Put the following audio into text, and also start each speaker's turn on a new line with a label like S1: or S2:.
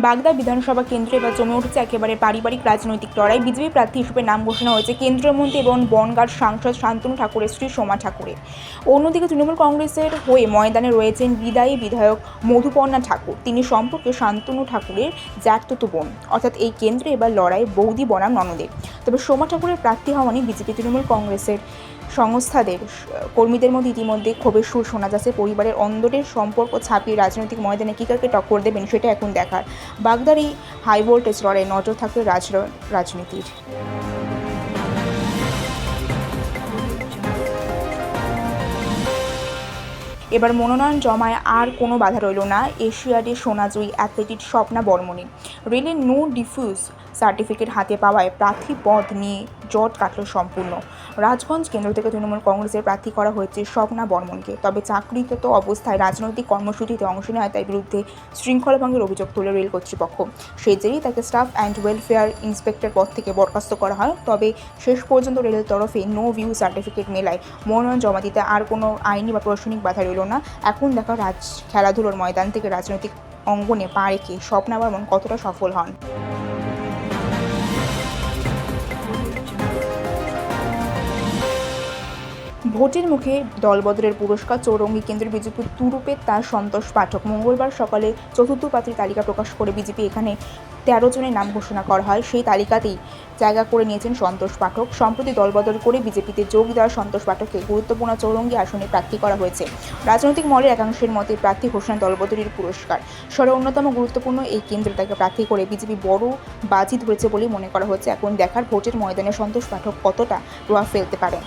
S1: বাগদা বিধানসভা কেন্দ্রে এবার জমে উঠেছে একেবারে পারিবারিক রাজনৈতিক লড়াই। বিজেপি প্রার্থী হিসেবে নাম ঘোষণা হয়েছে কেন্দ্রীয় মন্ত্রী এবং বনগাঁর সাংসদ শান্তনু ঠাকুরের স্ত্রী সোমা ঠাকুরের। অন্যদিকে তৃণমূল কংগ্রেসের হয়ে ময়দানে রয়েছেন বিদায়ী বিধায়ক মধুপর্ণা ঠাকুর। তিনি সম্পর্কে শান্তনু ঠাকুরের জ্যাঠতুতো বোন, অর্থাৎ এই কেন্দ্রে এবার লড়াই বৌদি বনাম ননদের। তবে সোমা ঠাকুরের প্রার্থী হওয়া নিয়ে বিজেপি তৃণমূল কংগ্রেসের সংস্থাদের কর্মীদের মধ্যে ইতিমধ্যে ক্ষোভের সুর শোনা যাচ্ছে। পরিবারের অন্দরের সম্পর্ক ছাপিয়ে রাজনৈতিক ময়দানে কী কাকে টক্কর দেবেন সেটা এখন দেখার। বাগদার এই হাই ভোল্টেজ লড়াই নজর থাকবে রাজনীতির। এবার মনোনয়ন জমায় আর কোনো বাধা রইল না এশিয়াডে সোনাজয়ী অ্যাথলেটিক স্বপ্না বর্মণের। রেলের নো ডিফিউজ সার্টিফিকেট হাতে পাওয়ায় প্রার্থী পদ নিয়ে জট কাটল সম্পূর্ণ। রাজগঞ্জ কেন্দ্র থেকে তৃণমূল কংগ্রেসের প্রার্থী করা হয়েছে স্বপ্না বর্মণকে। তবে চাকরিরত অবস্থায় রাজনৈতিক কর্মসূচিতে অংশ নেওয়ায় তার বিরুদ্ধে শৃঙ্খলা ভঙ্গের অভিযোগ তুলে রেল কর্তৃপক্ষ। সেই জেরেই তাকে স্টাফ অ্যান্ড ওয়েলফেয়ার ইন্সপেক্টর পদ থেকে বরখাস্ত করা হয়। তবে শেষ পর্যন্ত রেলের তরফে নো ভিউ সার্টিফিকেট মেলায় মনোনয়ন জমা দিতে আর কোনো আইনি বা প্রশাসনিক বাধা রইল না। এখন দেখা খেলাধুলোর ময়দান থেকে রাজনৈতিক অঙ্গনে পা রেখে স্বপ্না বর্মণ কতটা সফল হন। ভোটের মুখে দলবদলের পুরস্কার চৌরঙ্গি কেন্দ্রের বিজেপি তুরুপের তার সন্তোষ পাঠক। মঙ্গলবার সকালে চতুর্থ প্রার্থীর তালিকা প্রকাশ করে বিজেপি এখানে 13 জনের নাম ঘোষণা করা হয়। সেই তালিকাতেই জায়গা করে নিয়েছেন সন্তোষ পাঠক। সম্প্রতি দলবদল করে বিজেপিতে যোগ দেওয়া সন্তোষ পাঠককে গুরুত্বপূর্ণ চৌরঙ্গি আসনে প্রার্থী করা হয়েছে। রাজনৈতিক মহলের একাংশের মতে প্রার্থী ঘোষণা দলবদলের পুরস্কার স্বরে অন্যতম গুরুত্বপূর্ণ এই কেন্দ্রে তাকে প্রার্থী করে বিজেপি বড় বাজি ধরেছে বলেই মনে করা হচ্ছে। এখন দেখার ভোটের ময়দানে সন্তোষ পাঠক কতটা প্রভাব ফেলতে পারেন।